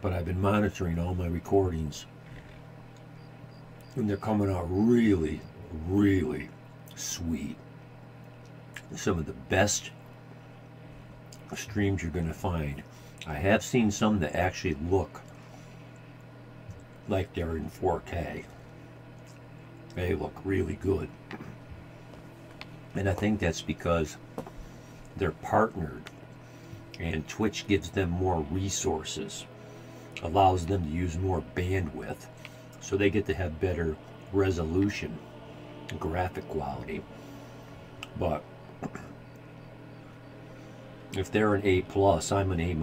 but I've been monitoring all my recordings, and they're coming out really, really sweet. Some of the best streams you're going to find. I have seen some that actually look like they're in 4K. They look really good. And I think that's because they're partnered, and Twitch gives them more resources, allows them to use more bandwidth, so they get to have better resolution, graphic quality. But if they're an A+, I'm an A-.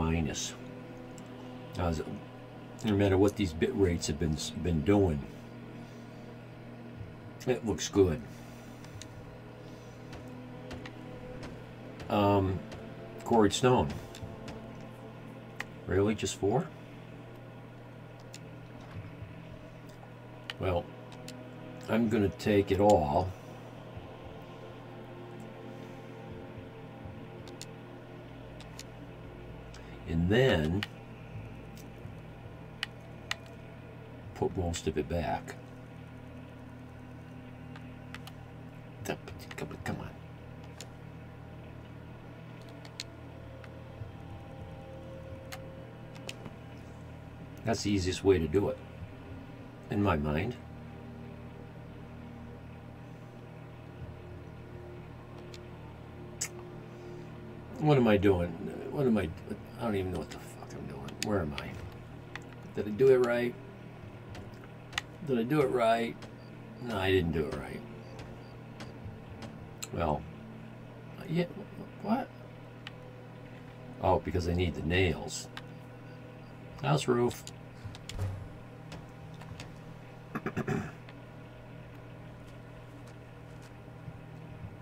No matter what these bit rates have been doing, it looks good. Quarried stone. Really, just 4? Well, I'm gonna take it all. And then put most of it back. Come on. That's the easiest way to do it, in my mind. What am I doing? I don't even know what the fuck I'm doing. Where am I? Did I do it right? Did I do it right? No, I didn't do it right. Well, yeah, what? Oh, because I need the nails. House roof.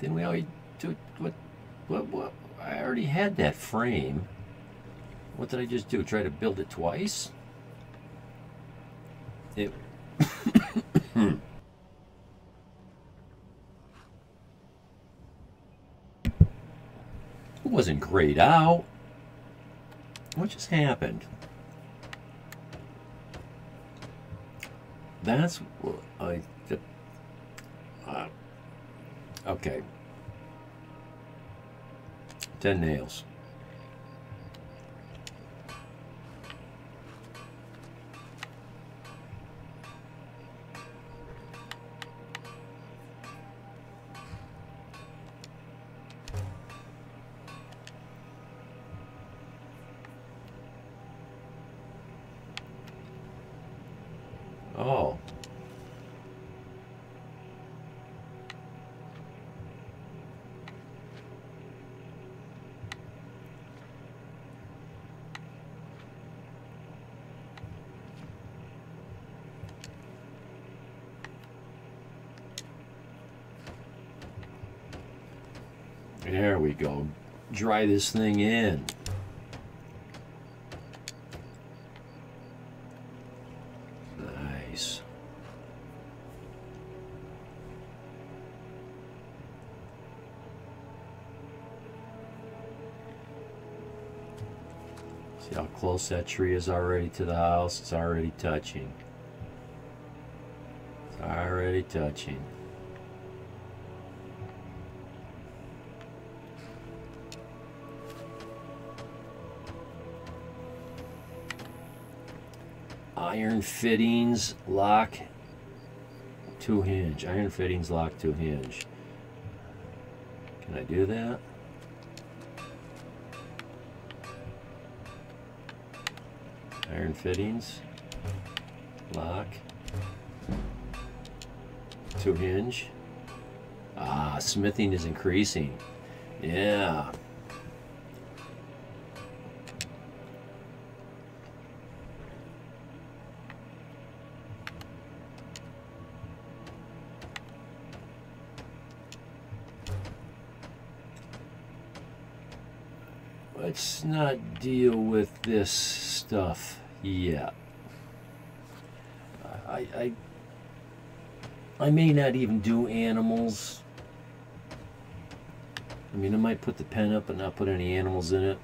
Didn't we already do what? I already had that frame. What did I just do? Try to build it twice? It wasn't grayed out. What just happened? That's what okay. 10 nails. Oh. There we go. Dry this thing in. Nice. See how close that tree is already to the house? It's already touching. It's already touching. Iron fittings, lock, 2 hinge. Iron fittings, lock, 2 hinge. Can I do that? Iron fittings, lock, 2 hinge. Ah, smithing is increasing. Yeah. Let's not deal with this stuff yet. I may not even do animals. I mean, I might put the pen up and not put any animals in it.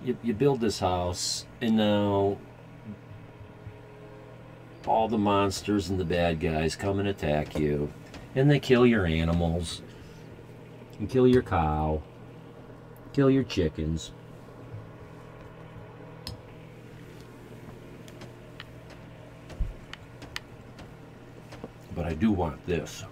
you build this house, and now all the monsters and the bad guys come and attack you, and they kill your animals, and kill your cow, kill your chickens. But I do want this.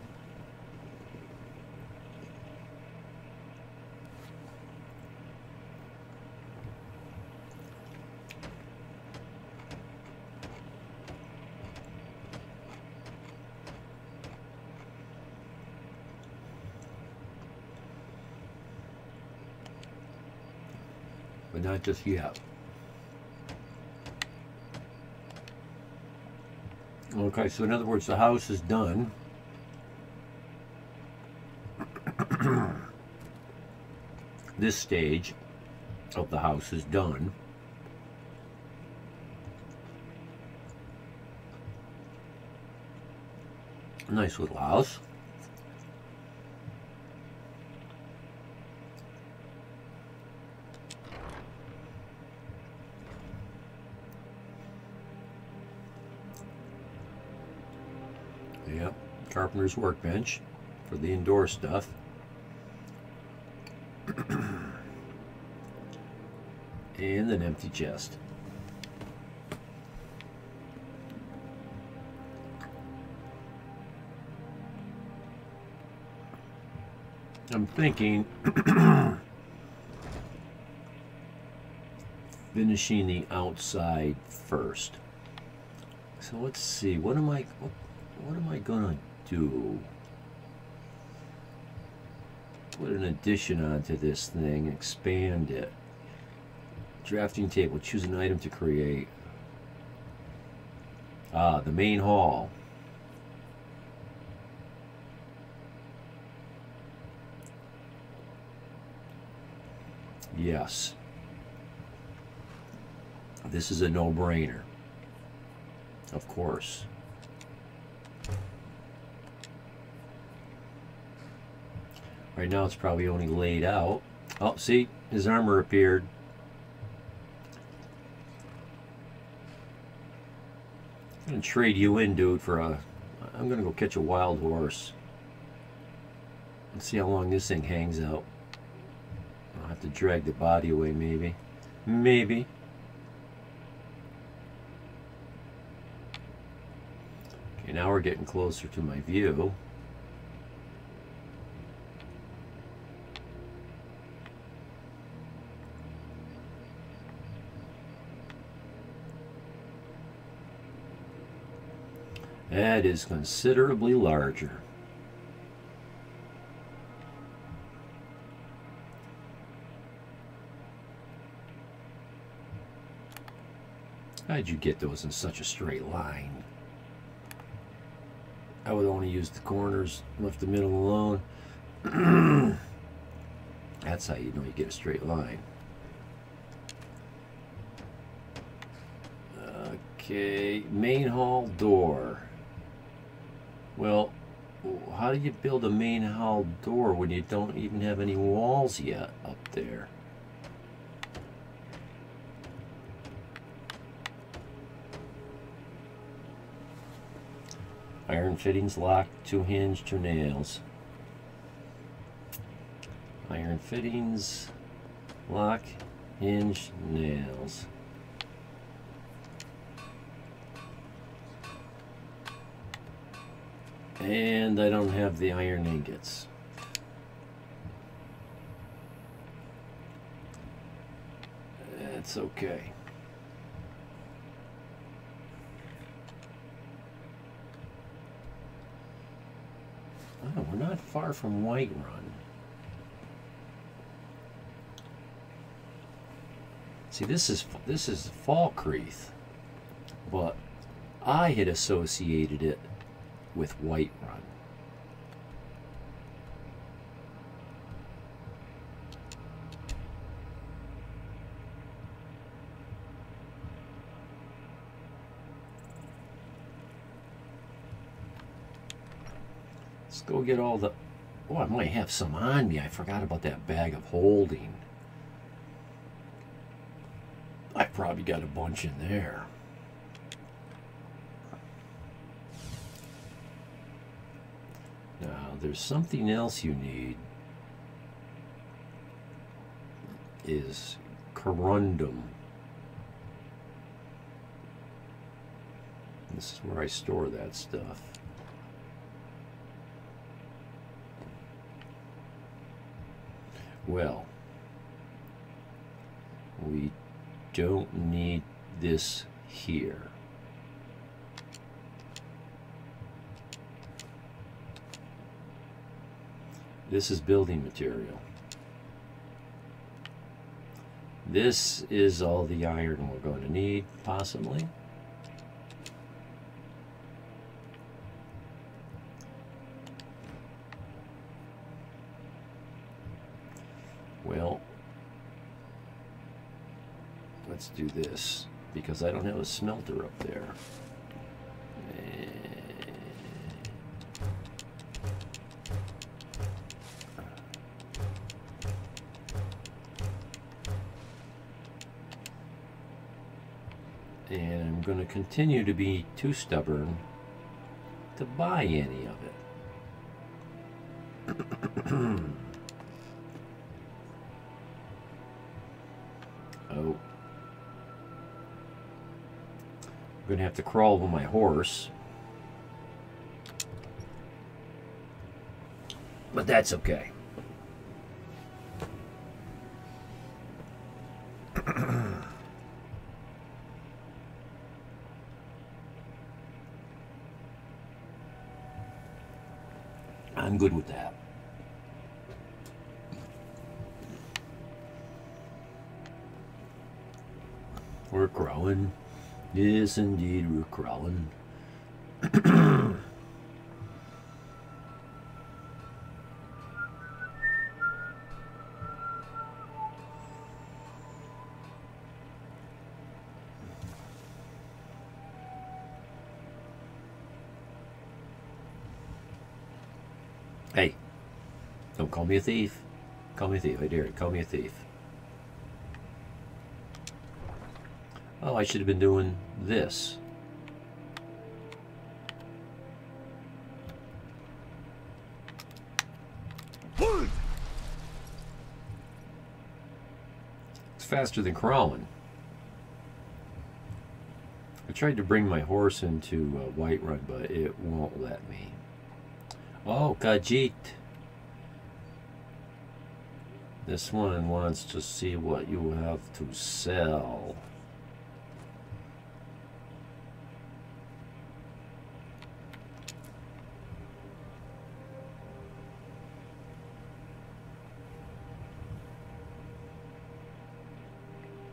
But not just yet. Okay, so in other words, the house is done. This stage of the house is done. Nice little house. Yep, carpenter's workbench for the indoor stuff. And an empty chest. I'm thinking finishing the outside first. So let's see, what am I gonna do? Put an addition onto this thing, expand it. Drafting table, choose an item to create. Ah, the main hall. Yes. This is a no-brainer. Of course. Right now it's probably only laid out. Oh, see, his armor appeared. I'm gonna trade you in, dude, for a... I'm gonna go catch a wild horse. Let's see how long this thing hangs out. I'll have to drag the body away, maybe. Maybe. Okay, now we're getting closer to my view. That is considerably larger. How'd you get those in such a straight line? I would only use the corners, left the middle alone. That's how you know you get a straight line. Okay, main hall door. Well, how do you build a main hall door when you don't even have any walls yet up there? Iron fittings, lock, 2 hinge, 2 nails. Iron fittings, lock, hinge, nails. And I don't have the iron ingots. That's okay. Oh, we're not far from Whiterun. See, this is Falkreath, but I had associated it with Whiterun. Let's go get all the... Oh, I might have some on me. I forgot about that bag of holding. probably got a bunch in there. Now, there's something else you need. Is corundum. This is where I store that stuff. Well, we don't need this here. This is building material. This is all the iron we're going to need, possibly. Well, let's do this, because I don't have a smelter up there. And I'm going to continue to be too stubborn to buy any of it. Oh. I'm going to have to crawl with my horse. But that's okay. I'm good with that. We're crawling. Yes, indeed, we're crawling. Hey, don't call me a thief. Call me a thief, I dare you. Call me a thief. Oh, I should have been doing this. It's faster than crawling. I tried to bring my horse into Whiterun, but it won't let me. Oh, Khajiit. This one wants to see what you have to sell.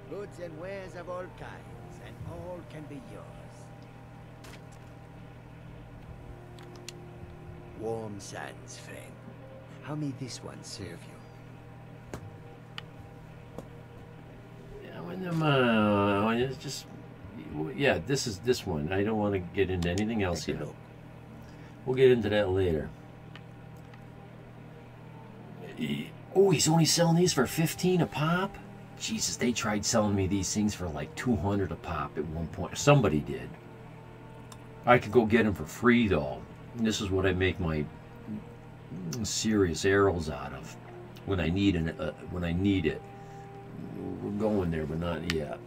Goods and wares of all kinds, and all can be yours. Warm sands, friend. How may this one serve you? Yeah, it's just, yeah, this is this one. I don't want to get into anything else yet. We'll get into that later. Oh, he's only selling these for 15 a pop? Jesus, they tried selling me these things for like 200 a pop at one point. Somebody did. I could go get them for free though. And this is what I make my serious arrows out of when I need when I need it. We're going there, but not yet.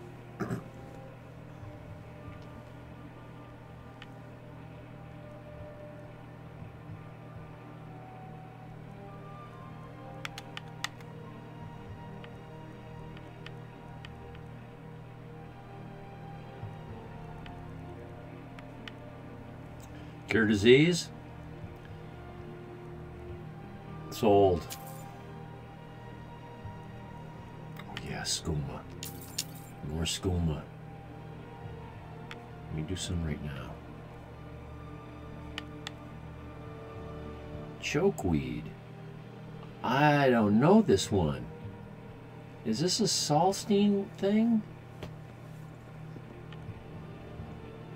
Cure disease. Sold. Oh yeah, skooma. More skooma. Let me do some right now. Chokeweed. I don't know this one. Is this a Salstein thing?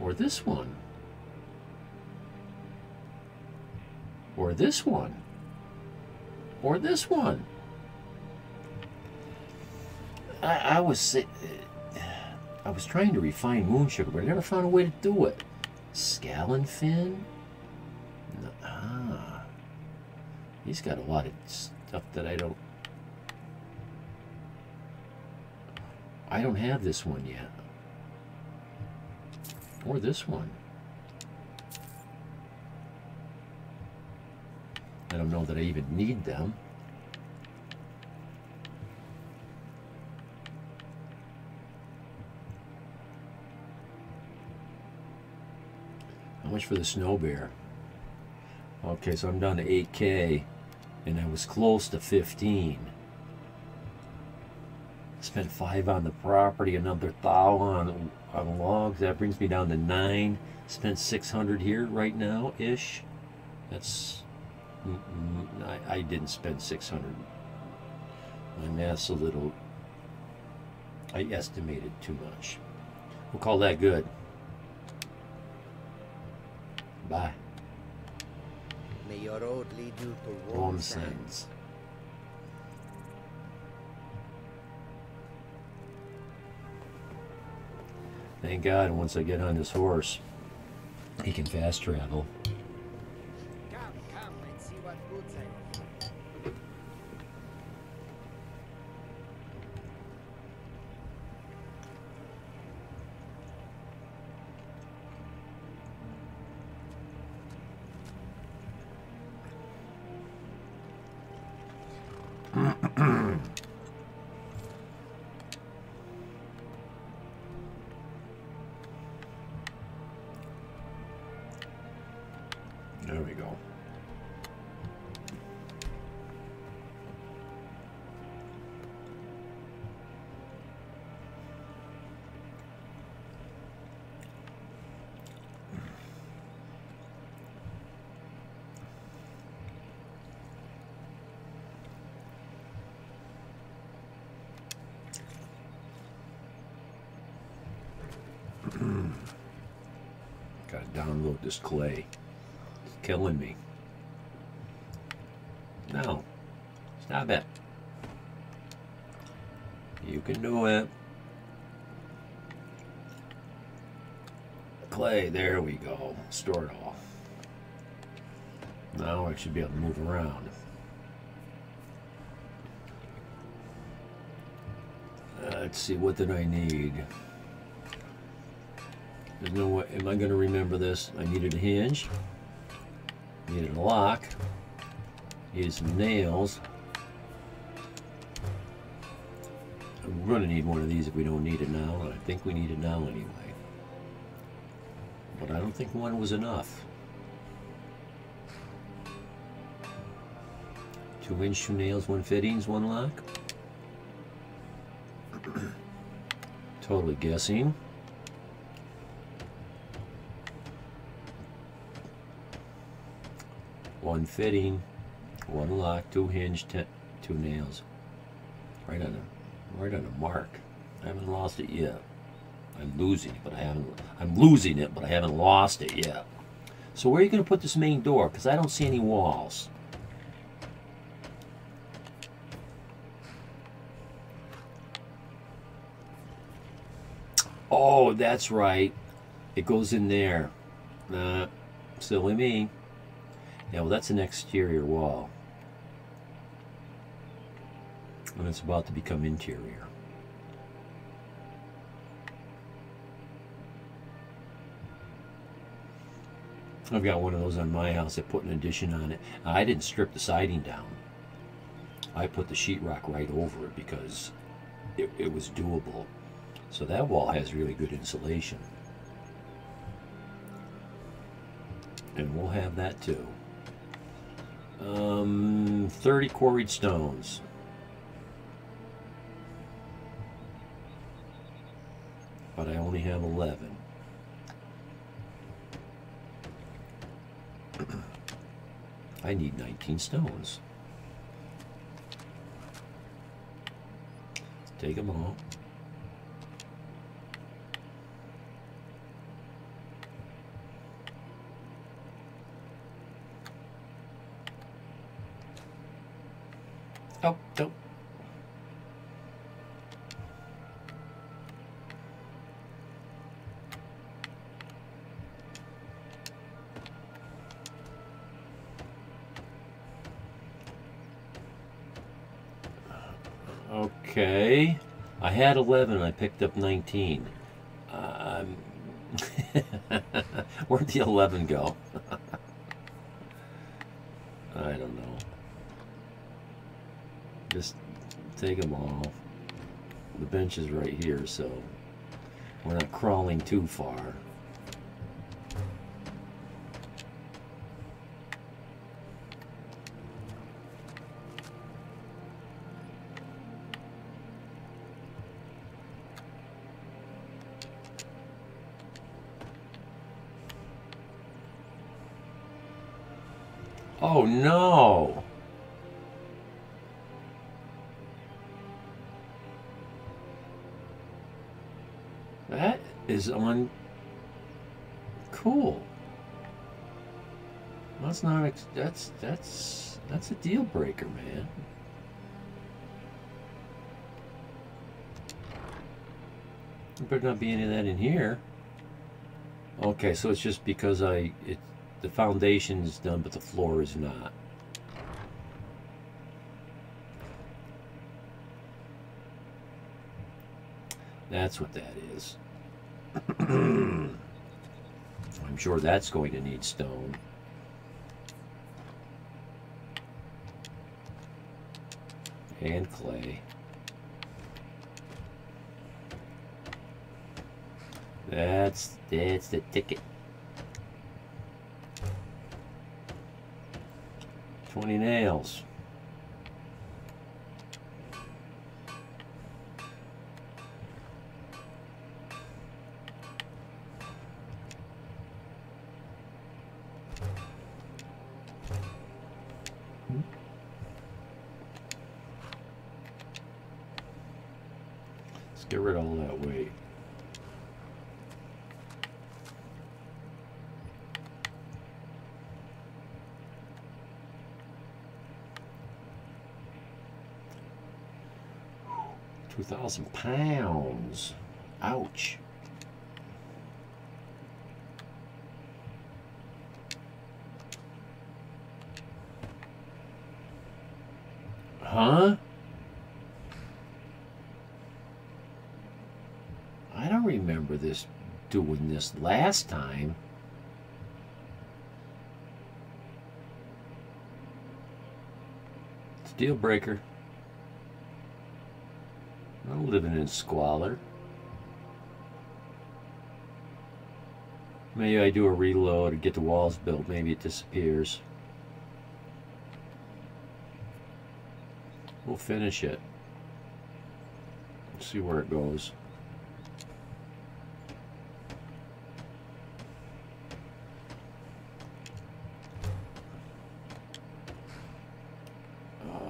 Or this one? Or this one? Or this one? I was I was trying to refine moon sugar, but I never found a way to do it. Scallon fin? No, he's got a lot of stuff that I don't have this one yet. Or this one. I don't know that I even need them. How much for the snow bear? Okay, so I'm down to 8K, and I was close to 15. Spent 5 on the property, another 1,000 on logs. That brings me down to 9. Spent 600 here right now ish. That's I didn't spend 600. My math's a little. I estimated too much. We'll call that good. Bye. May your road lead you to Warm sands. Thank God, once I get on this horse, he can fast travel. Come and see what goods I have. There we go. Gotta download this clay. It's killing me. No. Stop it. You can do it. Clay, there we go. Store it all. Now I should be able to move around. Let's see, what did I need? There's no way. Am I going to remember this? I needed a hinge. Needed a lock. Needed some nails. I'm going to need one of these if we don't need it now. And I think we need it now anyway. But I don't think one was enough. 2-inch, 2 nails, 1 fittings, 1 lock. Totally guessing. One fitting, 1 lock, 2 hinge, 2 nails. Right on a mark. I haven't lost it yet. I'm losing it, but I haven't lost it yet. So where are you going to put this main door? Because I don't see any walls. Oh, that's right. It goes in there. Nah, silly me. Yeah, well, that's an exterior wall. And it's about to become interior. I've got one of those on my house. I put an addition on it. I didn't strip the siding down. I put the sheetrock right over it because it was doable. So that wall has really good insulation. And we'll have that too. 30 quarried stones. But I only have 11. I need 19 stones. Take them all. Oh, don't. Okay. I had 11 and I picked up 19. Where'd the 11 go? I don't know. Just take them all. The bench is right here, so we're not crawling too far. Oh no! That is cool. That's not that's a deal breaker, man. There better not be any of that in here. Okay, so it's just because the foundation is done, but the floor is not. That's what that is. I'm sure that's going to need stone. And clay. That's the ticket. 20 nails. Let's get rid of all that weight. £2,000. Ouch. Huh? I don't remember doing this last time. It's a deal breaker. I'm living in squalor. Maybe I do a reload and get the walls built. Maybe it disappears. We'll finish it. See where it goes.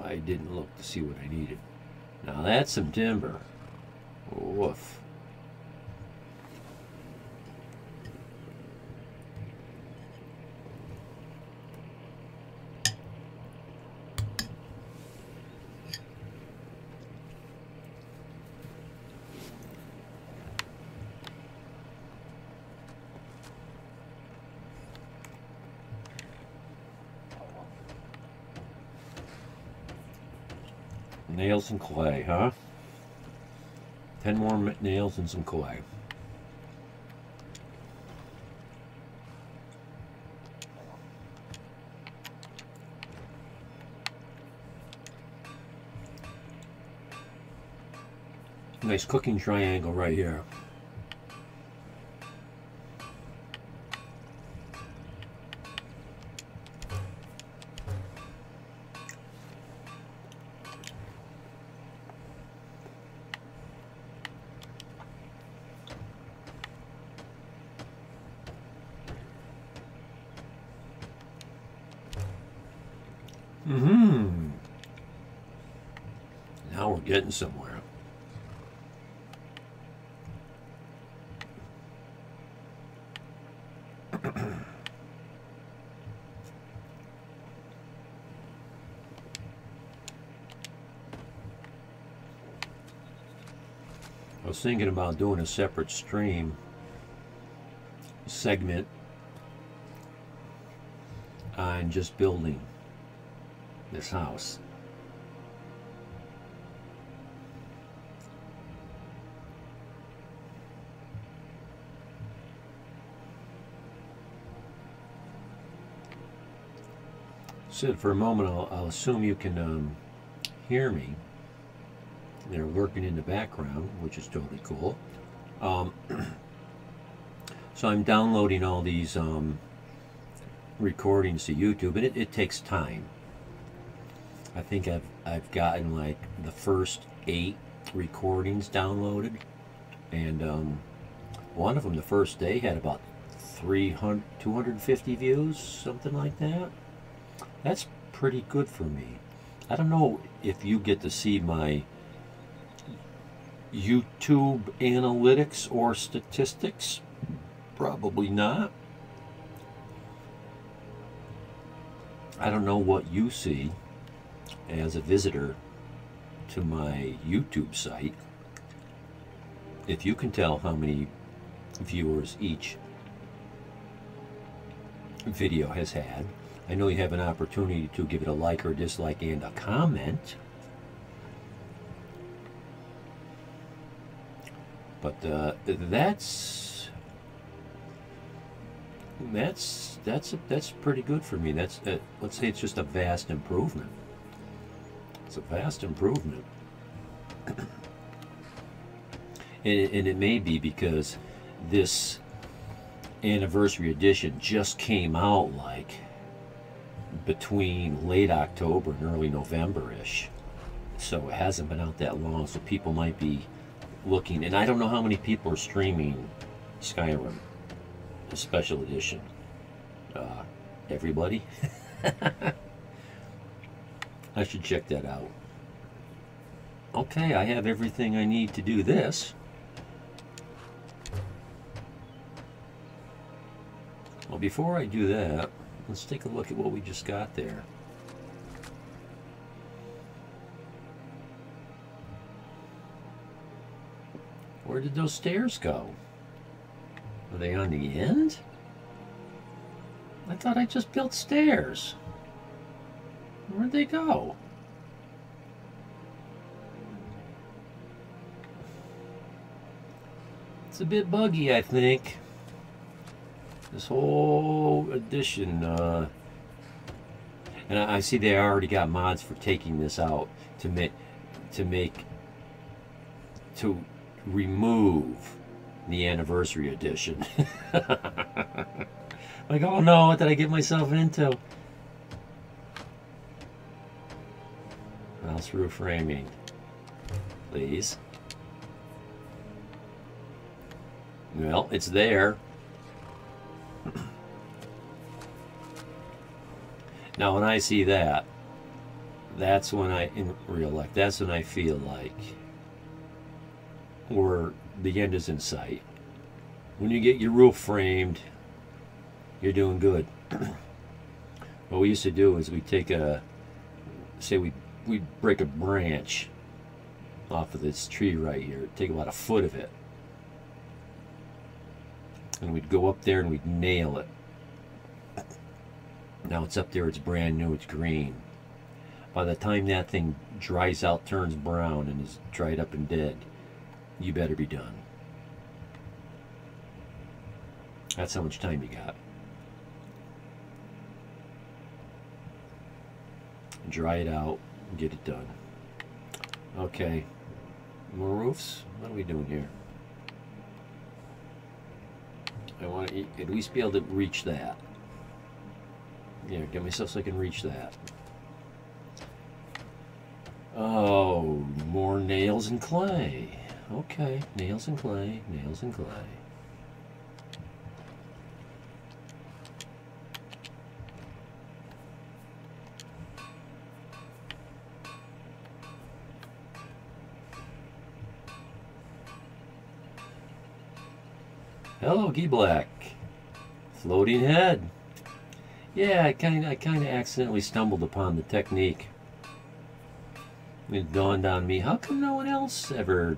I didn't look to see what I needed. Now that's some timber. Woof. Nails and clay, huh? 10 more nails and some clay. Nice cooking triangle right here. Now we're getting somewhere. I was thinking about doing a separate stream segment on just building this house. Sid, for a moment, I'll assume you can hear me. They're working in the background, which is totally cool. So I'm downloading all these recordings to YouTube, and it takes time. I think I've gotten like the first 8 recordings downloaded, and one of them the first day had about 250 views, something like that. That's pretty good for me. I don't know if you get to see my YouTube analytics or statistics. Probably not. I don't know what you see as a visitor to my YouTube site. If you can tell how many viewers each video has had. I know you have an opportunity to give it a like or dislike and a comment. But that's pretty good for me. That's let's say it's just a vast improvement. It's a vast improvement. And it may be because this anniversary edition just came out like between late October and early November-ish. So it hasn't been out that long, so people might be looking. And I don't know how many people are streaming Skyrim, the special edition. Everybody? I should check that out. Okay, I have everything I need to do this. Well, before I do that, let's take a look at what we just got there. Where did those stairs go? Are they on the end? I thought I just built stairs. Where'd they go? It's a bit buggy, I think. This whole edition, and I see they already got mods for taking this out to remove the anniversary edition. Like, oh no, what did I get myself into? Mouse roof framing, please. Well, it's there. Now, when I see that, that's when in real life, that's when I feel like the end is in sight. When you get your roof framed, you're doing good. What we used to do is we take we break a branch off of this tree right here, take about a foot of it, and we'd go up there and we'd nail it. Now it's up there, it's brand new, it's green. By the time that thing dries out, turns brown, and is dried up and dead, you better be done. That's how much time you got. Dry it out and get it done. Okay. More roofs? What are we doing here? I want to at least be able to reach that. Yeah, get myself so I can reach that. Oh, more nails and clay. Okay, nails and clay, nails and clay. Hello, Guy Black. Floating head. Yeah, I kind of accidentally stumbled upon the technique. It dawned on me, how come no one else ever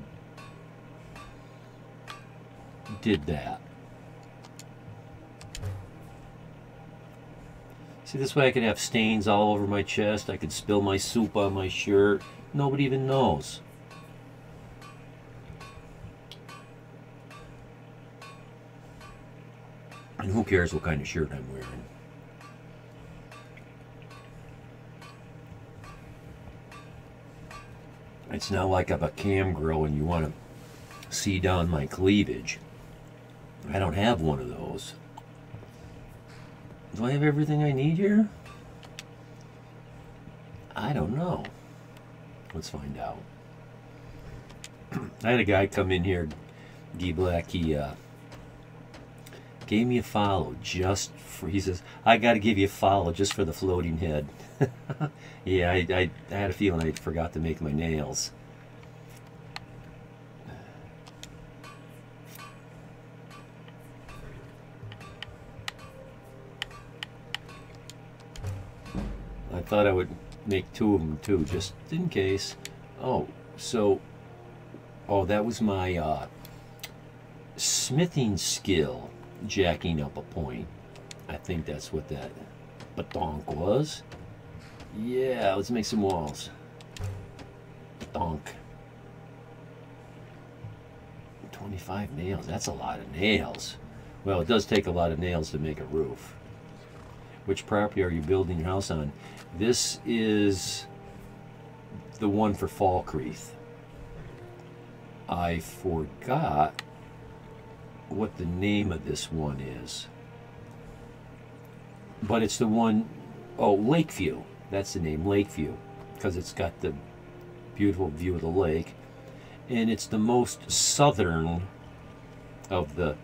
did that? See, this way I could have stains all over my chest. I could spill my soup on my shirt. Nobody even knows. And who cares what kind of shirt I'm wearing? It's not like I have a cam grill and you want to see down my cleavage. I don't have one of those. Do I have everything I need here? I don't know. Let's find out. I had a guy come in here, D Black, he gave me a follow just for, he says, I got to give you a follow just for the floating head. Yeah, I had a feeling I forgot to make my nails. I thought I would make 2 of them too, just in case. Oh, so, oh, that was my smithing skill jacking up a point. I think that's what that badonk was. Yeah, let's make some walls. Badonk. 25 nails, that's a lot of nails. Well, it does take a lot of nails to make a roof. Which property are you building your house on? This is the one for Falkreath. I forgot what the name of this one is. But it's the one, oh, Lakeview. That's the name, Lakeview. Because it's got the beautiful view of the lake. And it's the most southern of the,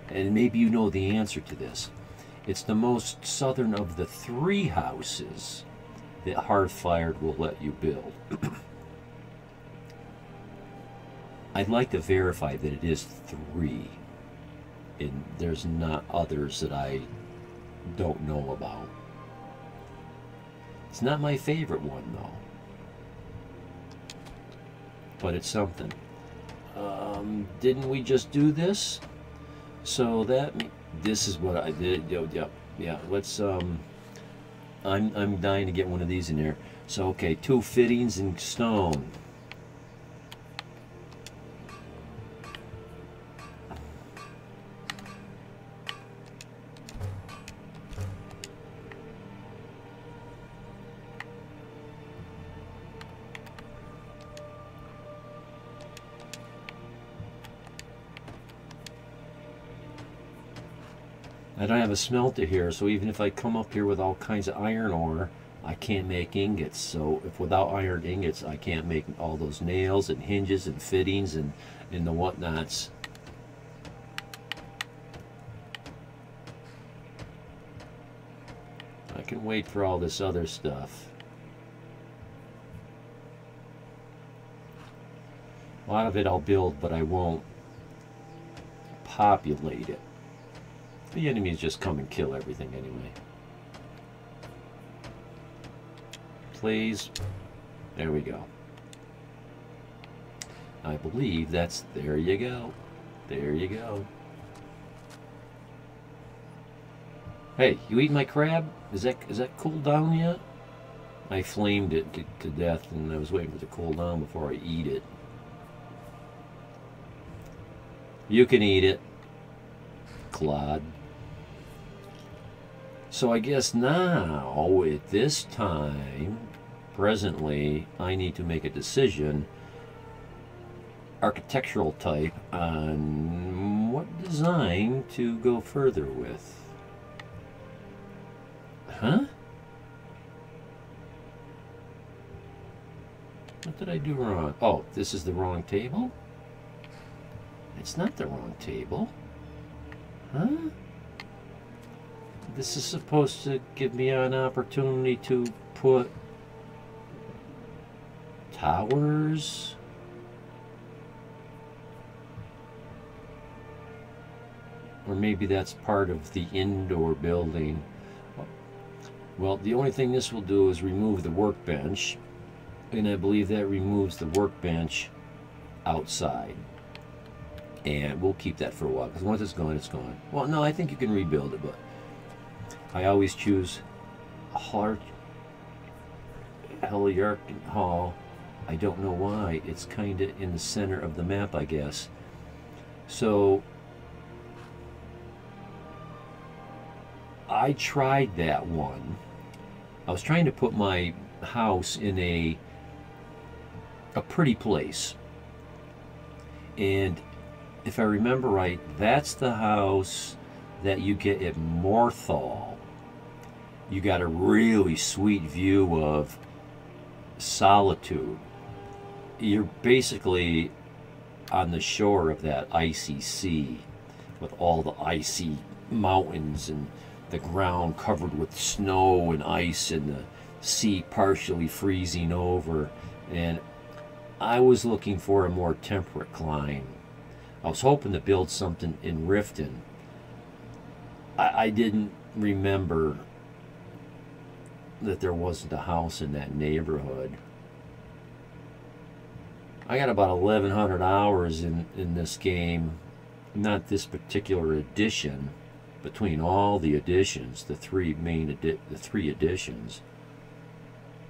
and maybe you know the answer to this. It's the most southern of the 3 houses that Hearthfired will let you build. I'd like to verify that it is 3. And there's not others that I don't know about. It's not my favorite one though. But it's something. Didn't we just do this? So that, this is what I did. Yeah, let's I'm dying to get one of these in there. So okay, 2 fittings in stone. I don't have a smelter here, so even if I come up here with all kinds of iron ore, I can't make ingots. So if without iron ingots, I can't make all those nails and hinges and fittings and the whatnots. I can wait for all this other stuff. A lot of it I'll build, but I won't populate it. The enemies just come and kill everything anyway. Please. There we go. I believe that's, there you go. There you go. Hey, you eat my crab? Is that cooled down yet? I flamed it to death and I was waiting for it to cool down before I eat it. You can eat it, Clod. So I guess now, at this time, presently, I need to make a decision, architectural type, on what design to go further with. Huh? What did I do wrong? Oh, this is the wrong table? It's not the wrong table. Huh? This is supposed to give me an opportunity to put towers. Or maybe that's part of the indoor building. Well, the only thing this will do is remove the workbench. And I believe that removes the workbench outside. And we'll keep that for a while, because once it's gone, it's gone. Well, no, I think you can rebuild it, but I always choose Heliarch Hall. I don't know why. It's kind of in the center of the map, I guess. So I tried that one. I was trying to put my house in a a pretty place. And if I remember right, that's the house that you get at Morthal. You got a really sweet view of Solitude. You're basically on the shore of that icy sea with all the icy mountains and the ground covered with snow and ice and the sea partially freezing over. And I was looking for a more temperate climb. I was hoping to build something in Riften. I didn't remember that there wasn't a house in that neighborhood. I got about 1,100 hours in this game. Not this particular edition. Between all the editions, the three editions.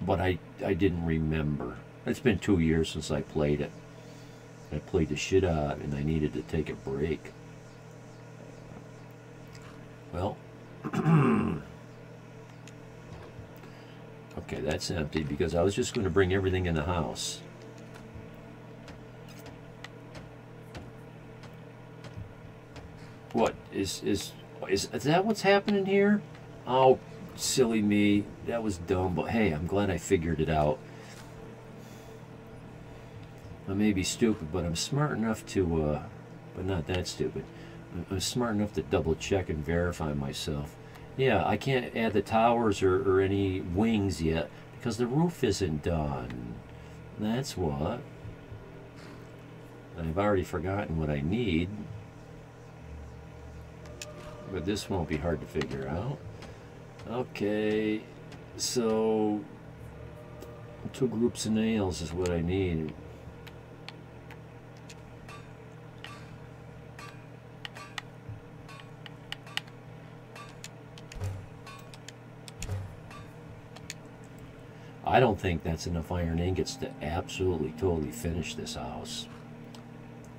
But I didn't remember. It's been 2 years since I played it. I played the shit out and I needed to take a break. Well, okay, that's empty because I was just going to bring everything in the house. What is that what's happening here? Oh, silly me. That was dumb, but hey, I'm glad I figured it out. I may be stupid, but I'm smart enough to, but not that stupid. I'm smart enough to double check and verify myself. Yeah, I can't add the towers or any wings yet because the roof isn't done. That's what. I've already forgotten what I need. But this won't be hard to figure out. Okay, so 2 groups of nails is what I need. I don't think that's enough iron ingots to absolutely totally finish this house.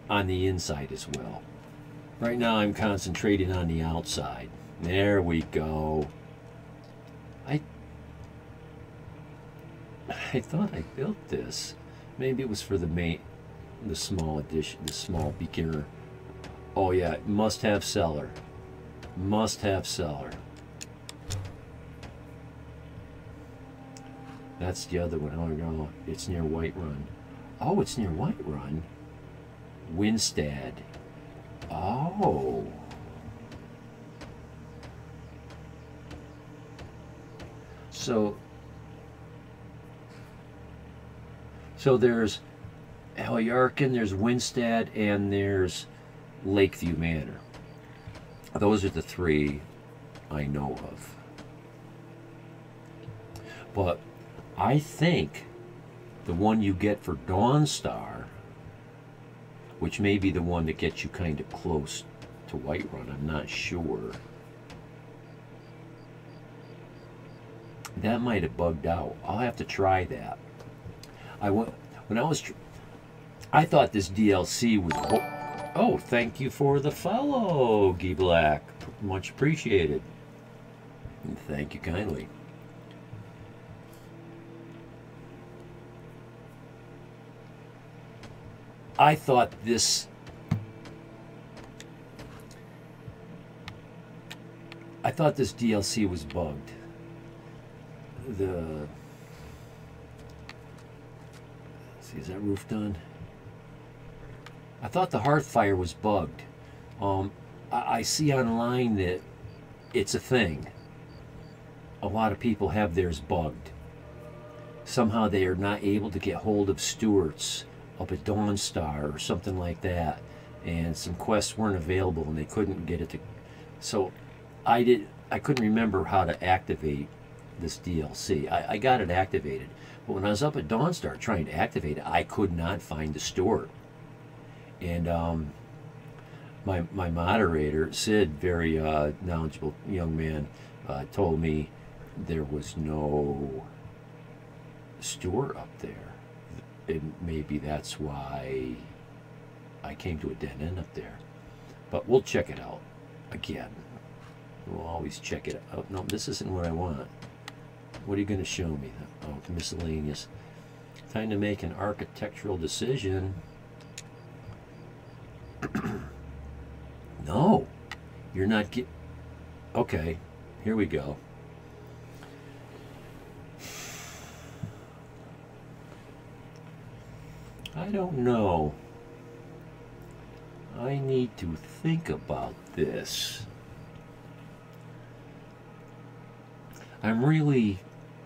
On the inside as well. Right now I'm concentrating on the outside. There we go. I thought I built this. Maybe it was for the small edition, the small beginner. Oh yeah, must have cellar. Must have cellar. That's the other one. Oh no, it's near Whiterun. Oh, it's near Whiterun. Winstead. Oh. So there's Helyarkin, there's Winstead, and there's Lakeview Manor. Those are the 3 I know of. But I think the one you get for Dawnstar, which may be the one that gets you kind of close to Whiterun, I'm not sure. That might have bugged out. I'll have to try that. I thought this DLC was... Oh, thank you for the follow, Guy Black. Much appreciated. And thank you kindly. I thought this DLC was bugged. See, is that roof done? I thought the hearth fire was bugged. I see online that it's a thing. A lot of people have theirs bugged. Somehow they are not able to get hold of Stewart's up at Dawnstar or something like that, and some quests weren't available and they couldn't get it to... So I couldn't remember how to activate this DLC. I got it activated, but when I was up at Dawnstar trying to activate it, I could not find the Stewart. And my moderator, Sid, very knowledgeable young man, told me there was no Stewart up there. And maybe that's why I came to a dead end up there. But we'll check it out again. We'll always check it out. No, this isn't what I want. What are you going to show me? Oh, miscellaneous. Time to make an architectural decision. No, you're not get. Okay, here we go. I don't know. I need to think about this. I'm really.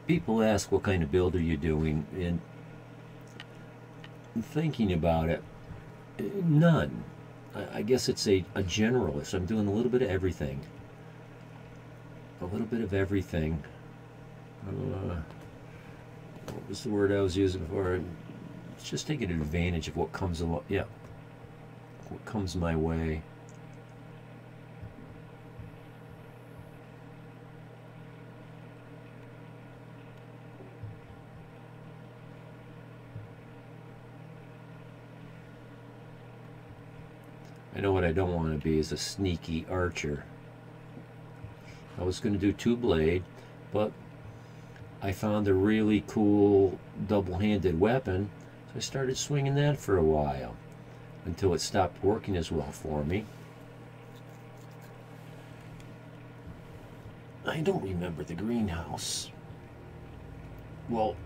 People ask what kind of build are you doing, and thinking about it, none. I guess it's a generalist. I'm doing a little bit of everything. A little bit of everything. What was the word I was using for it? It's just taking advantage of what comes along. Yeah. What comes my way. I know what I don't want to be is a sneaky archer. I was going to do 2-blade, but I found a really cool double-handed weapon, so I started swinging that for a while until it stopped working as well for me. I don't remember the greenhouse. Well,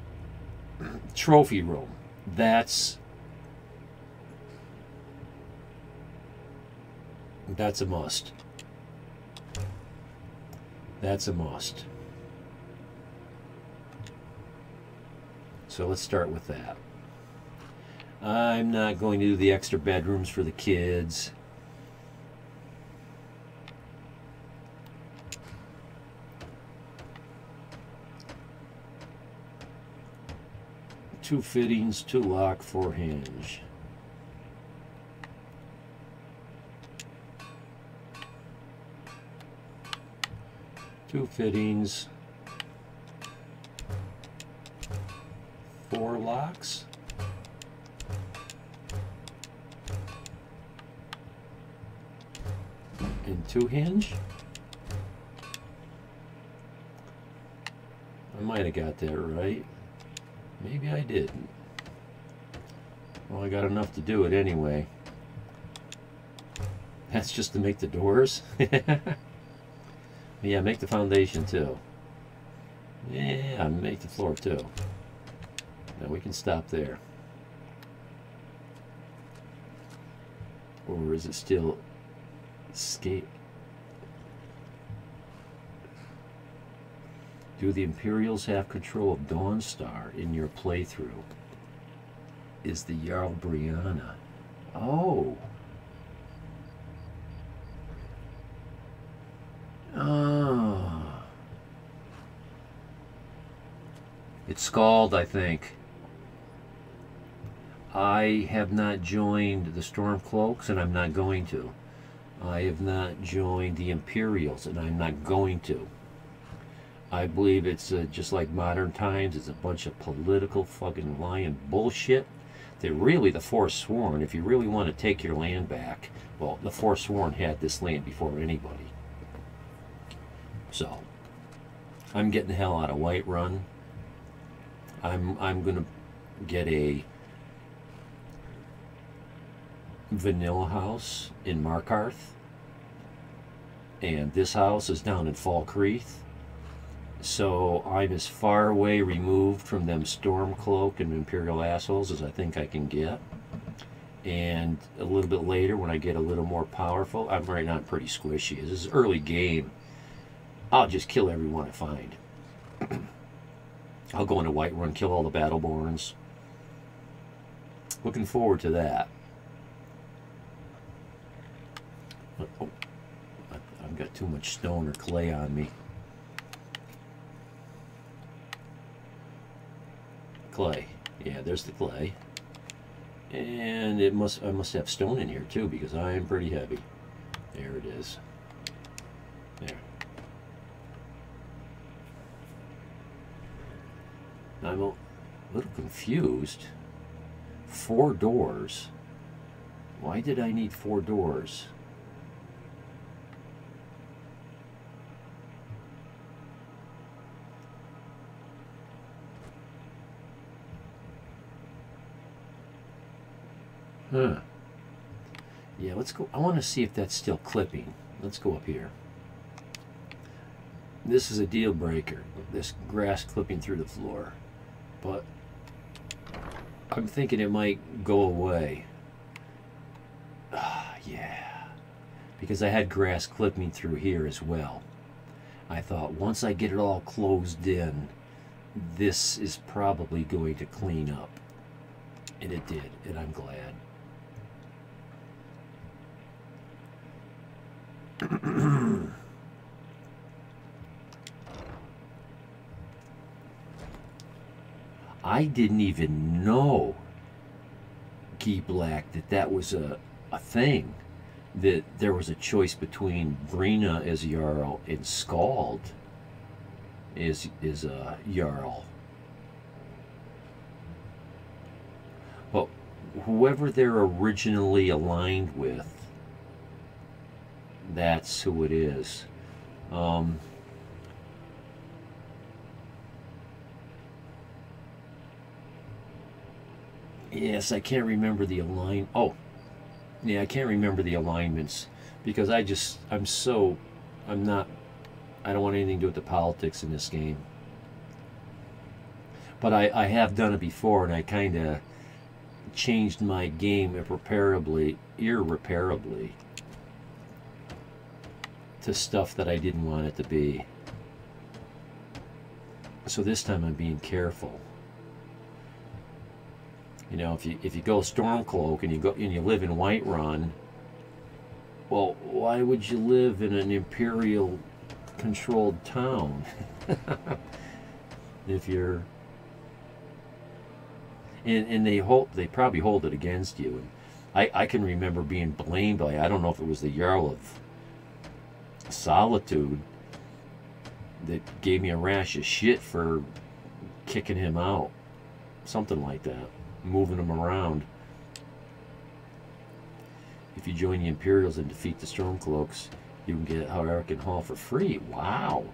trophy room. That's a must. That's a must. So let's start with that. I'm not going to do the extra bedrooms for the kids. Two fittings, 2 lock, 4 hinge. Two fittings, 4 locks, and 2 hinge. I might have got that right. Maybe I didn't. Well, I got enough to do it anyway. That's just to make the doors. Yeah, make the foundation too. Yeah, make the floor too. Now we can stop there. Or is it still escape? Do the Imperials have control of Dawnstar in your playthrough? Is the Jarl Brianna? Oh. It's Scald, I think. I have not joined the Stormcloaks, and I'm not going to. I have not joined the Imperials, and I'm not going to. I believe it's just like modern times. It's a bunch of political fucking lying bullshit. They're really the Forsworn. If you really want to take your land back, well, the Forsworn had this land before anybody. So, I'm getting the hell out of Whiterun. I'm gonna get a vanilla house in Markarth, and this house is down in Falkreath. So I'm as far away removed from them Stormcloak and Imperial assholes as I think I can get. And a little bit later, when I get a little more powerful, I'm right now pretty squishy. This is early game. I'll just kill everyone I find. I'll go into Whiterun, kill all the Battleborns. Looking forward to that. Oh, I've got too much stone or clay on me. Clay. Yeah, there's the clay. And I must have stone in here too, because I am pretty heavy. There it is. There. I'm a little confused. 4 doors. Why did I need 4 doors? Huh. Yeah, let's go. I want to see if that's still clipping. Let's go up here. This is a deal breaker. This grass clipping through the floor. But I'm thinking it might go away. Yeah. Because I had grass clipping through here as well. I thought once I get it all closed in, this is probably going to clean up. And it did, and I'm glad. I didn't even know, Key Black, that was a thing. That there was a choice between Brina as Jarl and Skald is Jarl. But whoever they're originally aligned with, that's who it is. Yes, I can't remember the Oh, yeah, I can't remember the alignments because I don't want anything to do with the politics in this game. But I have done it before, and I kind of changed my game irreparably to stuff that I didn't want it to be. So this time I'm being careful. You know, if you go Stormcloak and you live in Whiterun, well, why would you live in an Imperial controlled town? If you're and they probably hold it against you. And I can remember being blamed by, I don't know if it was the Jarl of Solitude that gave me a rash of shit for kicking him out, something like that, moving him around. If you join the Imperials and defeat the Stormcloaks, you can get Hierarchan Hall for free. Wow!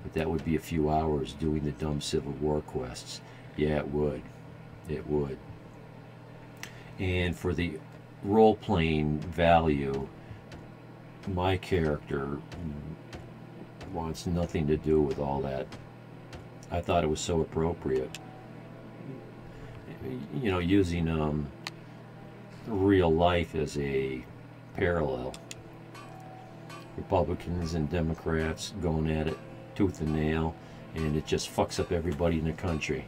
But that would be a few hours doing the dumb Civil War quests. Yeah, it would. It would. And for the role-playing value, my character wants nothing to do with all that. I thought it was so appropriate. You know, using real life as a parallel. Republicans and Democrats going at it tooth and nail, and it just fucks up everybody in the country.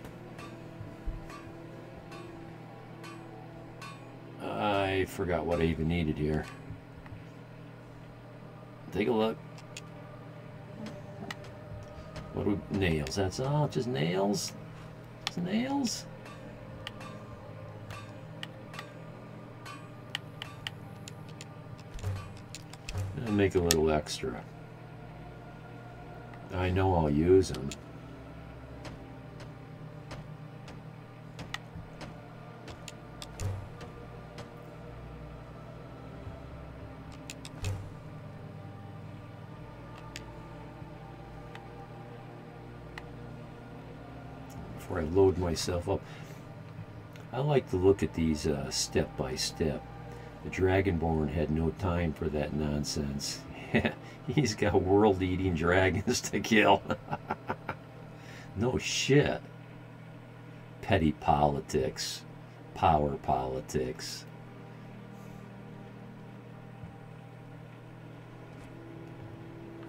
I forgot what I even needed here. Take a look. What do we, nails? That's all, just nails? Just nails? And make a little extra. I know I'll use them. Before I load myself up, I like to look at these step by step. The Dragonborn had no time for that nonsense. He's got world-eating dragons to kill. No shit. Petty politics. Power politics.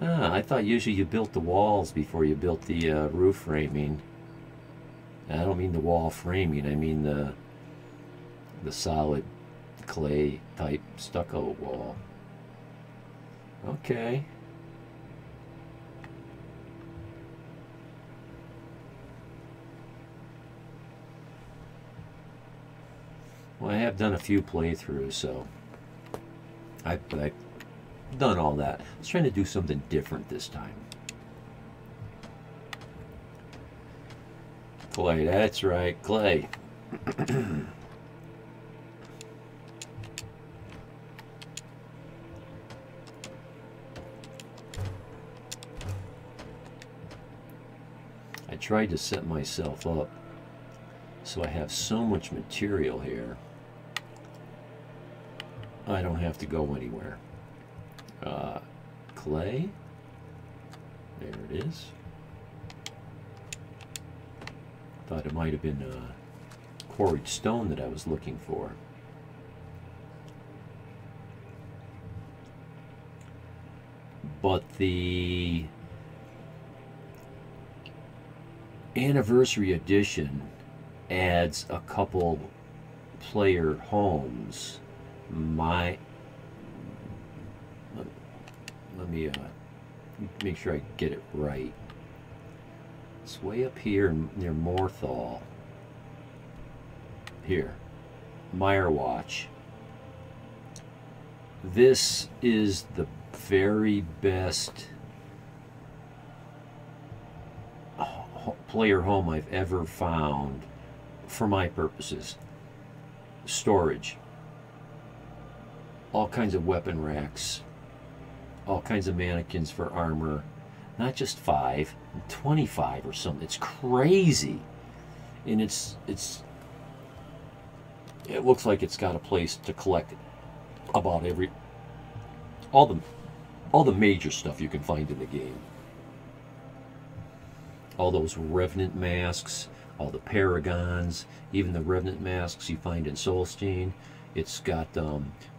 I thought usually you built the walls before you built the roof framing. I don't mean the wall framing, I mean the solid clay type stucco wall. Okay. Well, I have done a few playthroughs, so I've done all that. I was trying to do something different this time. Clay, that's right, clay. I tried to set myself up so I have so much material here I don't have to go anywhere. Clay. There it is. Thought it might have been quarried stone that I was looking for. But the anniversary edition adds a couple player homes. Let me make sure I get it right. It's way up here near Morthal. Here, Mirewatch. This is the very best player home I've ever found for my purposes. Storage. All kinds of weapon racks. All kinds of mannequins for armor. Not just 5, 25 or something. It's crazy. And it looks like it's got a place to collect about all the major stuff you can find in the game. All those Revenant masks, all the Paragons, even the Revenant masks you find in Solstein. It's got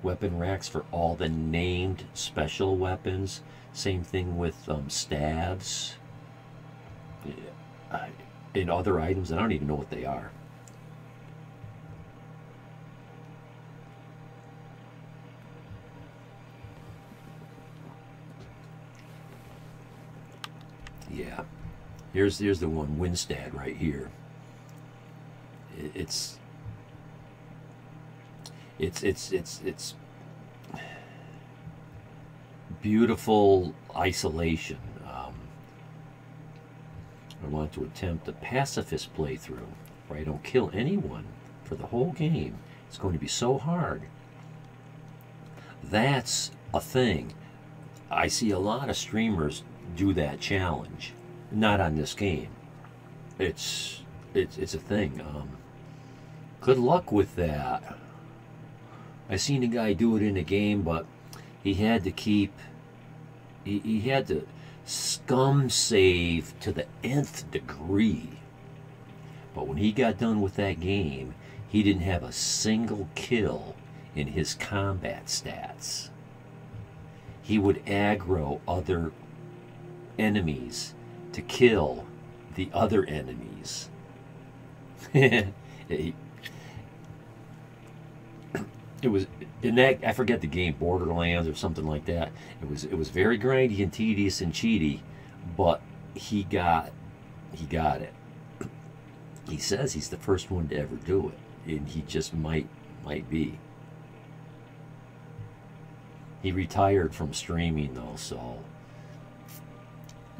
weapon racks for all the named special weapons. Same thing with staves and other items. I don't even know what they are. Yeah, here's the one, Winstad, right here. It's beautiful isolation. I want to attempt a pacifist playthrough where I don't kill anyone for the whole game. It's going to be so hard. That's a thing. I see a lot of streamers do that challenge. Not on this game. It's a thing. Good luck with that. I seen a guy do it in a game, but he had to keep. He had to scum save to the nth degree. But when he got done with that game, he didn't have a single kill in his combat stats. He would aggro other enemies to kill the other enemies. It was in that, I forget the game, Borderlands or something like that. It was very grindy and tedious and cheaty, but he got it. He says he's the first one to ever do it, and he just might be. He retired from streaming though, so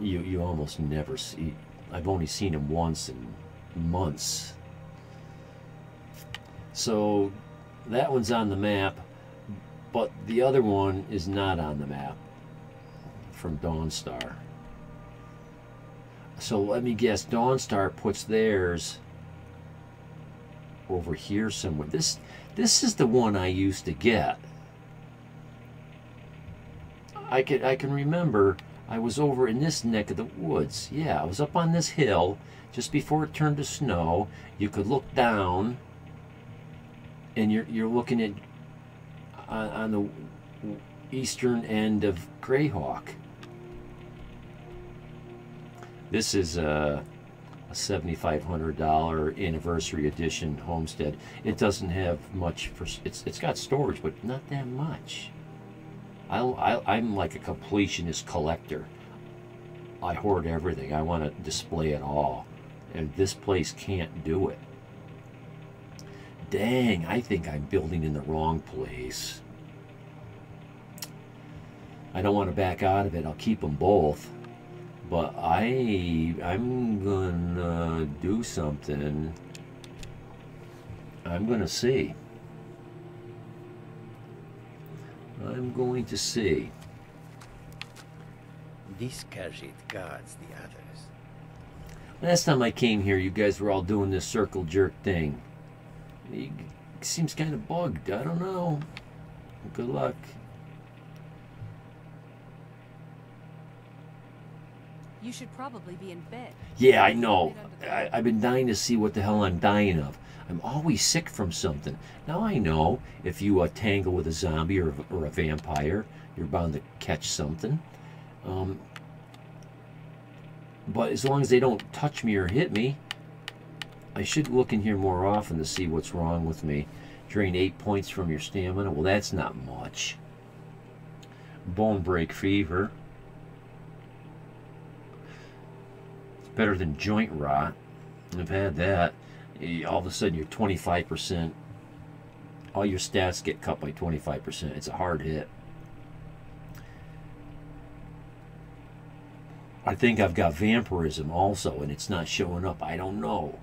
you almost never see. I've only seen him once in months. So that one's on the map, but the other one is not on the map from Dawnstar. So let me guess, Dawnstar puts theirs over here somewhere. This is the one I used to get. I can remember I was over in this neck of the woods. Yeah, I was up on this hill just before it turned to snow. You could look down, and you're looking at on the eastern end of Greyhawk. This is a $7,500 anniversary edition homestead. It doesn't have much for it's got storage, but not that much. I'm like a completionist collector. I hoard everything. I want to display it all, and this place can't do it. Dang, I think I'm building in the wrong place. I don't want to back out of it. I'll keep them both. But I'm gonna do something. I'm gonna see. I'm going to see. This Khajiit guards the others. Last time I came here, you guys were all doing this circle jerk thing. It seems kind of bugged. I don't know. Good luck. You should probably be in bed. Yeah, I know. I've been dying to see what the hell I'm dying of. I'm always sick from something. Now I know if you tangle with a zombie or a vampire, you're bound to catch something. But as long as they don't touch me or hit me, I should look in here more often to see what's wrong with me. Drain 8 points from your stamina. Well, that's not much. Bone break fever. It's better than joint rot. I've had that. All of a sudden, you're 25%. All your stats get cut by 25%. It's a hard hit. I think I've got vampirism also, and it's not showing up. I don't know.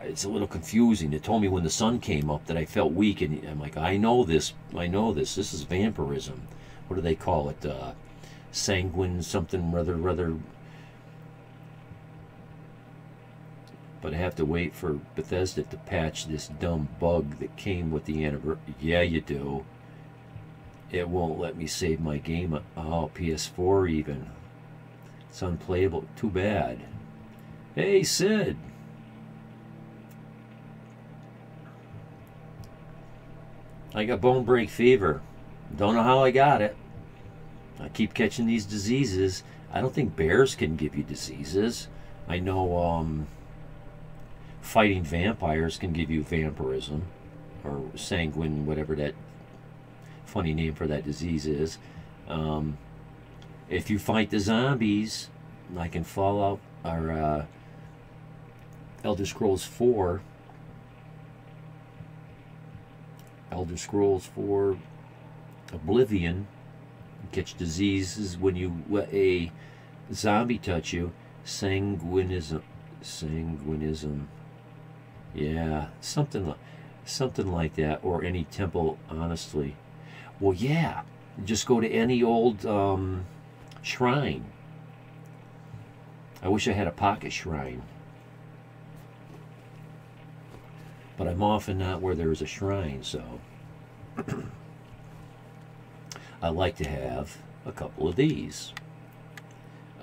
It's a little confusing. It told me when the sun came up that I felt weak, and I'm like, I know this. I know this. This is vampirism. What do they call it? Sanguine something rather. But I have to wait for Bethesda to patch this dumb bug that came with the anniversary. Yeah, you do. It won't let me save my game. Oh, PS4 even. It's unplayable. Too bad. Hey, Sid. I got bone break fever. Don't know how I got it. I keep catching these diseases. I don't think bears can give you diseases. I know fighting vampires can give you vampirism or sanguine, whatever that funny name for that disease is. If you fight the zombies, like in Fallout or Elder Scrolls 4, Elder Scrolls 4 Oblivion, you catch diseases when you let a zombie touch you. Sanguinism. Yeah, something like that, or any temple, honestly. Well, yeah, just go to any old shrine. I wish I had a pocket shrine. But I'm often not where there is a shrine, so I like to have a couple of these.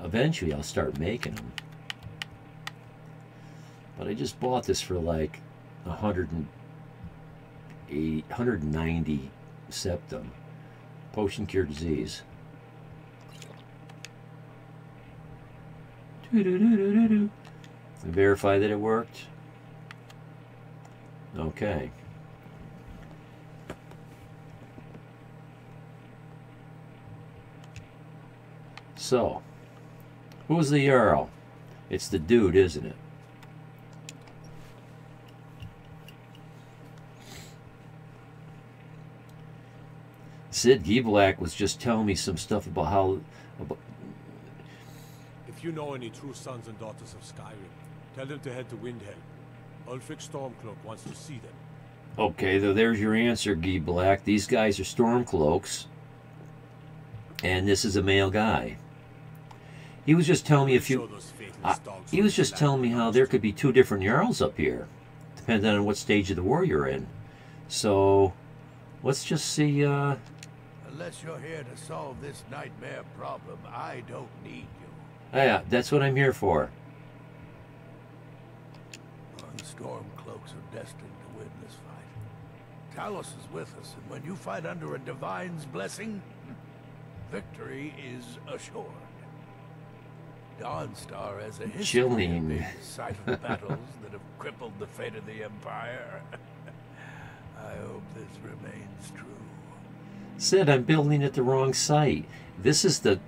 Eventually I'll start making them. But I just bought this for like 190 septum. Potion cure disease. Verify that it worked. Okay. So, who's the Earl? It's the dude, isn't it? Sid Giebelak was just telling me some stuff about how... If you know any true sons and daughters of Skyrim, tell them to head to Windhelm. Ulfric Stormcloak wants to see them. Okay, there's your answer, Giebelak. These guys are Stormcloaks. And this is a male guy. He was just telling me a few... he was just telling me how there could be two different Jarls up here, depending on what stage of the war you're in. So, let's just see... Unless you're here to solve this nightmare problem, I don't need you. Yeah, that's what I'm here for. The Stormcloaks are destined to win this fight. Talos is with us, and when you fight under a divine's blessing, victory is assured. Dawnstar has a history of being the site of battles that have crippled the fate of the Empire. I hope this remains true. Sid, I'm building at the wrong site. This is the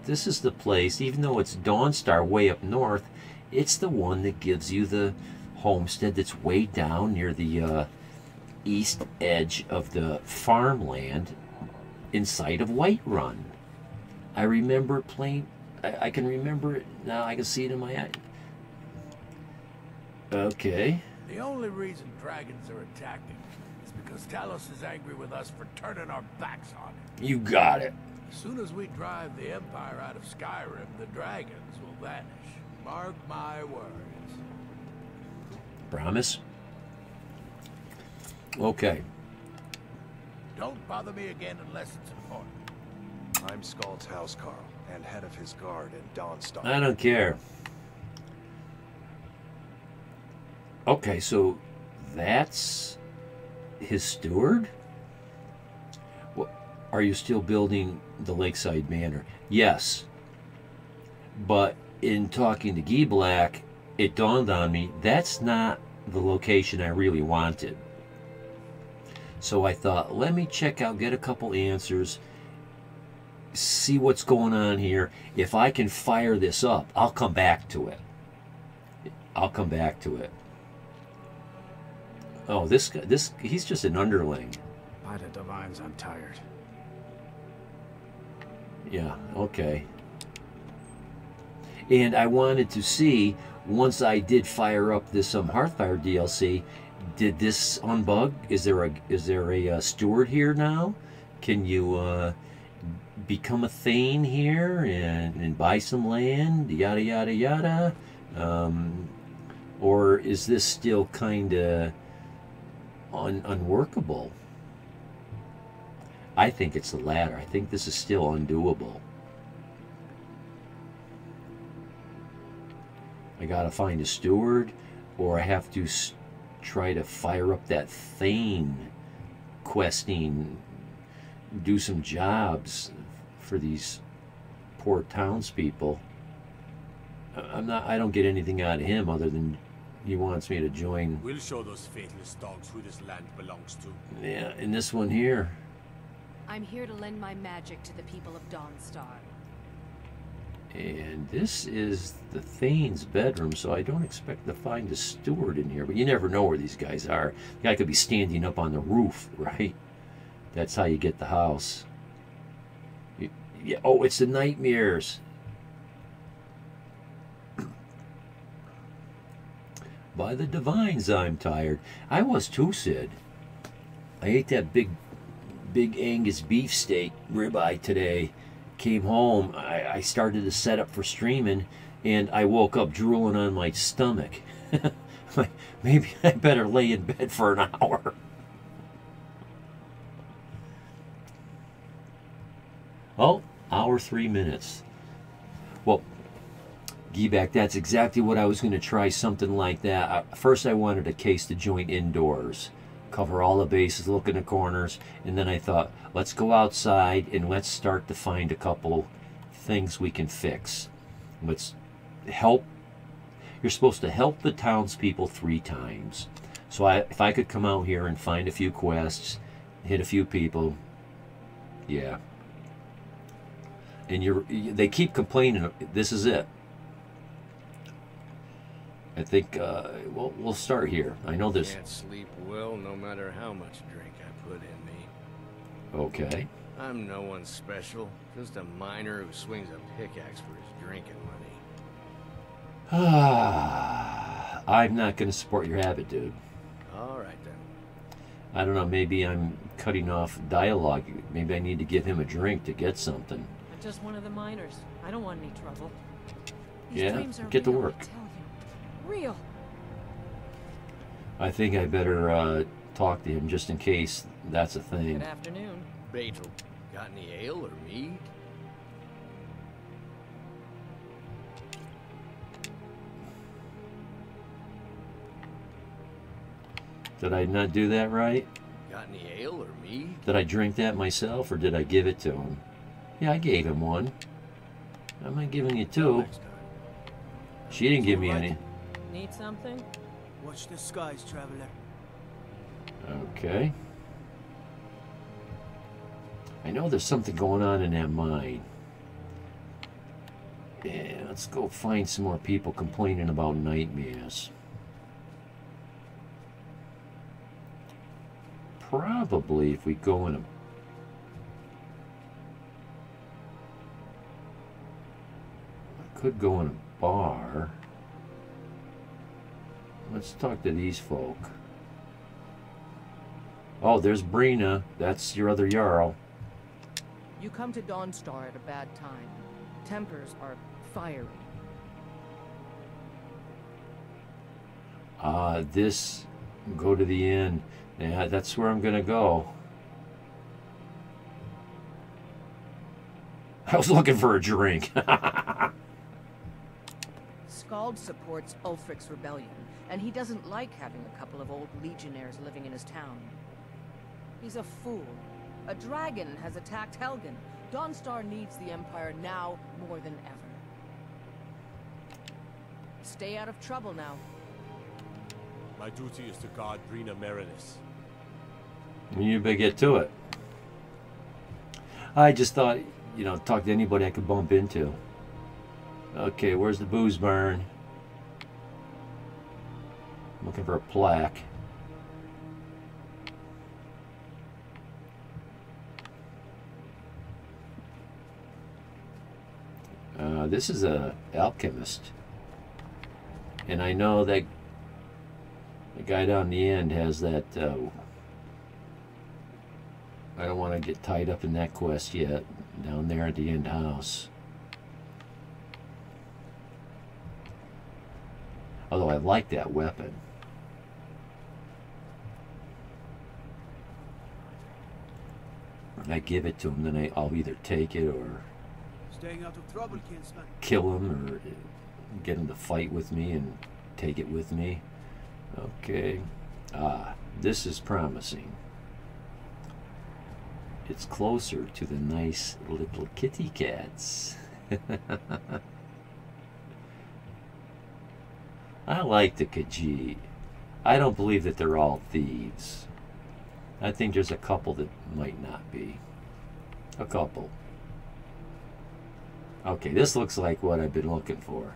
place, even though it's Dawnstar way up north, it's the one that gives you the homestead that's way down near the east edge of the farmland inside of Whiterun. I remember playing... I can remember it now. I can see it in my eye. Okay. The only reason dragons are attacking is because Talos is angry with us for turning our backs on him. You got it. As soon as we drive the Empire out of Skyrim, the dragons will vanish. Mark my words. Promise? Okay. Don't bother me again unless it's important. I'm Scald's housecarl, and head of his guard in Dawnstar. I don't care. Okay, so that's his steward? What, are you still building the Lakeside Manor? Yes. But in talking to Guy Black, it dawned on me that's not the location I really wanted. So I thought, let me check out, get a couple answers, see what's going on here. If I can fire this up, I'll come back to it. I'll come back to it. Oh, this guy, he's just an underling. By the divines, I'm tired. Yeah, okay. And I wanted to see, once I did fire up this Hearthfire DLC, did this unbug? Is there a steward here now? Can you become a thane here and buy some land? Yada yada yada. Or is this still kind of unworkable? I think it's the latter. I think this is still undoable. I gotta find a steward, or I have to try to fire up that thane questing, do some jobs for these poor townspeople. I don't get anything out of him other than he wants me to join. We'll show those faithless dogs who this land belongs to. Yeah, in this one here. I'm here to lend my magic to the people of Dawnstar. And this is the Thane's bedroom, so I don't expect to find a steward in here. But you never know where these guys are. The guy could be standing up on the roof, right? That's how you get the house. Yeah. Oh, it's the nightmares. By the divines, I'm tired. I was too, Sid. I ate that big Angus beefsteak ribeye today. Came home, I started to set up for streaming, and I woke up drooling on my stomach. Maybe I better lay in bed for an hour. Oh, hour 3 minutes. Well, Gieback, that's exactly what I was going to try, something like that. First I wanted to case the joint indoors, cover all the bases, look in the corners, and then I thought, let's go outside and let's start to find a couple things we can fix. Let's help. You're supposed to help the townspeople 3 times. So if I could come out here and find a few quests, hit a few people, yeah. And they keep complaining. This is it. I think, well, we'll start here. I know this. Can't sleep well no matter how much drink I put in me. Okay. I'm no one special, just a miner who swings a pickaxe for his drinking money. I'm not going to support your habit, dude. All right then. I don't know, maybe I'm cutting off dialogue. Maybe I need to give him a drink to get something. I'm just one of the miners. I don't want any trouble. These Yeah, dreams are get to real, work. I tell you. Real. I think I better talk to him just in case that's a thing. Good afternoon. Beetle, got any ale or mead? Did I not do that right? Got any ale or mead? Did I drink that myself, or did I give it to him? Yeah, I gave him one. I'm not giving you 2. Next time. She didn't give me any. Need something? Watch the skies, traveler. Okay. I know there's something going on in that mine. Yeah, let's go find some more people complaining about nightmares. Probably if we go in a... I could go in a bar. Let's talk to these folk. Oh, there's Brina. That's your other Jarl. You come to Dawnstar at a bad time. Tempers are fiery. This... Go to the inn. Yeah, that's where I'm gonna go. I was looking for a drink. Skald supports Ulfric's rebellion, and he doesn't like having a couple of old legionnaires living in his town. He's a fool. A dragon has attacked Helgen. Dawnstar needs the Empire now more than ever. Stay out of trouble now. My duty is to guard Brina Marinus. You better get to it. I just thought, you know, talk to anybody I could bump into. Okay, where's the booze barn? I'm looking for a plaque. This is a alchemist. And I know that the guy down the end has that... I don't want to get tied up in that quest yet. Down there at the end house. Although I like that weapon. I give it to him, then I'll either take it or Staying out of trouble, kinsman. kill him or get him to fight with me and take it with me. Okay. This is promising. It's closer to the nice little kitty cats. I like the Khajiit. I don't believe that they're all thieves. I think there's a couple that might not be. A couple. Okay, this looks like what I've been looking for.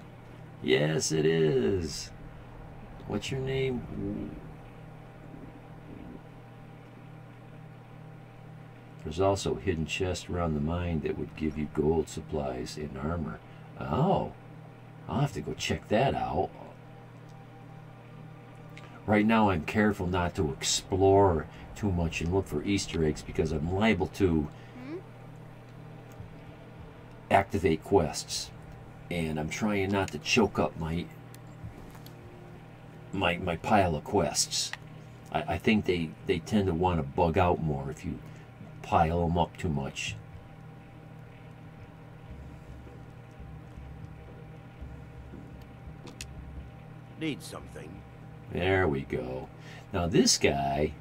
Yes, it is. What's your name? There's also a hidden chest around the mine that would give you gold supplies and armor. Oh, I'll have to go check that out. Right now I'm careful not to explore too much and look for Easter eggs because I'm liable to activate quests. And I'm trying not to choke up my pile of quests. I think they tend to want to bug out more if you pile them up too much. Need something? There we go. Now this guy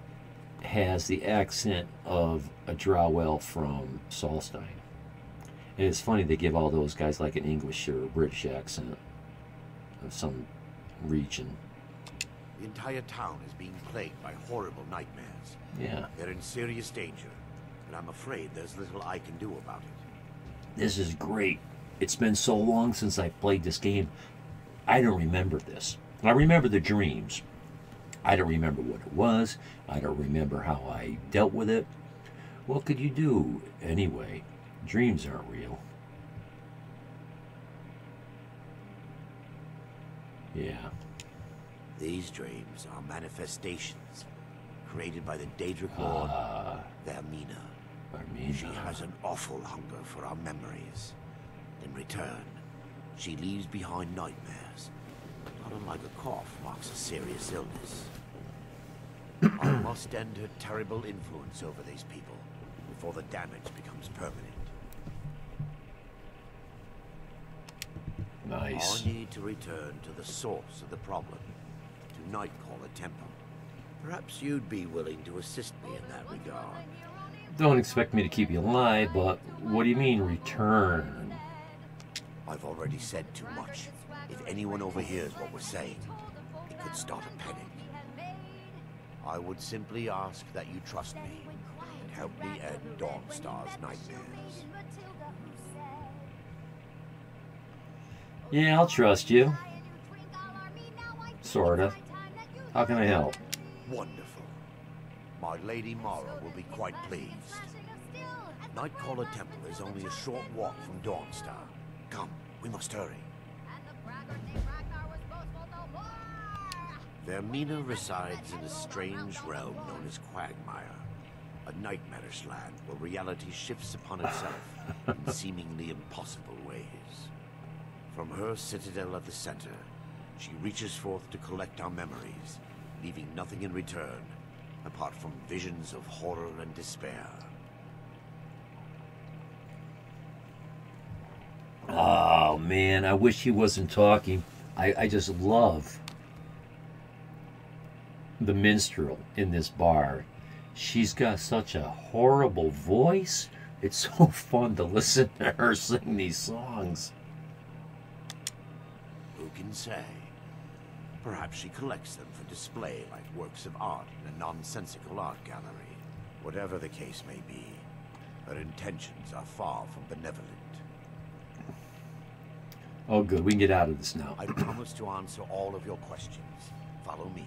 has the accent of a drow elf from Solstein. And it's funny they give all those guys like an English or a British accent of some region. The entire town is being plagued by horrible nightmares. Yeah. They're in serious danger, and I'm afraid there's little I can do about it. This is great. It's been so long since I played this game. I don't remember this. I remember the dreams. I don't remember what it was. I don't remember how I dealt with it. What could you do anyway? Dreams aren't real. Yeah. These dreams are manifestations created by the Daedric Lord, Vermina. She has an awful hunger for our memories. In return, she leaves behind nightmares. Not unlike a cough marks a serious illness. I must end her terrible influence over these people before the damage becomes permanent. Nice. I need to return to the source of the problem, to Nightcaller Temple. Perhaps you'd be willing to assist me in that regard. Don't expect me to keep you alive, but what do you mean, return? I've already said too much. If anyone overhears what we're saying, it could start a panic. I would simply ask that you trust me and help me end Dawnstar's nightmares. Yeah, I'll trust you. Sorta. How can I help? Wonderful. My Lady Mara will be quite pleased. Nightcaller Temple is only a short walk from Dawnstar. Come, we must hurry. Vermina resides in a strange realm known as Quagmire, a nightmarish land where reality shifts upon itself in seemingly impossible ways. From her citadel at the center, she reaches forth to collect our memories, leaving nothing in return, apart from visions of horror and despair. Oh man, I wish he wasn't talking. I just love the minstrel in this bar. She's got such a horrible voice. It's so fun to listen to her sing these songs. Who can say? Perhaps she collects them for display like works of art in a nonsensical art gallery. Whatever the case may be, her intentions are far from benevolent. Oh good, we can get out of this now. I promise to answer all of your questions. Follow me.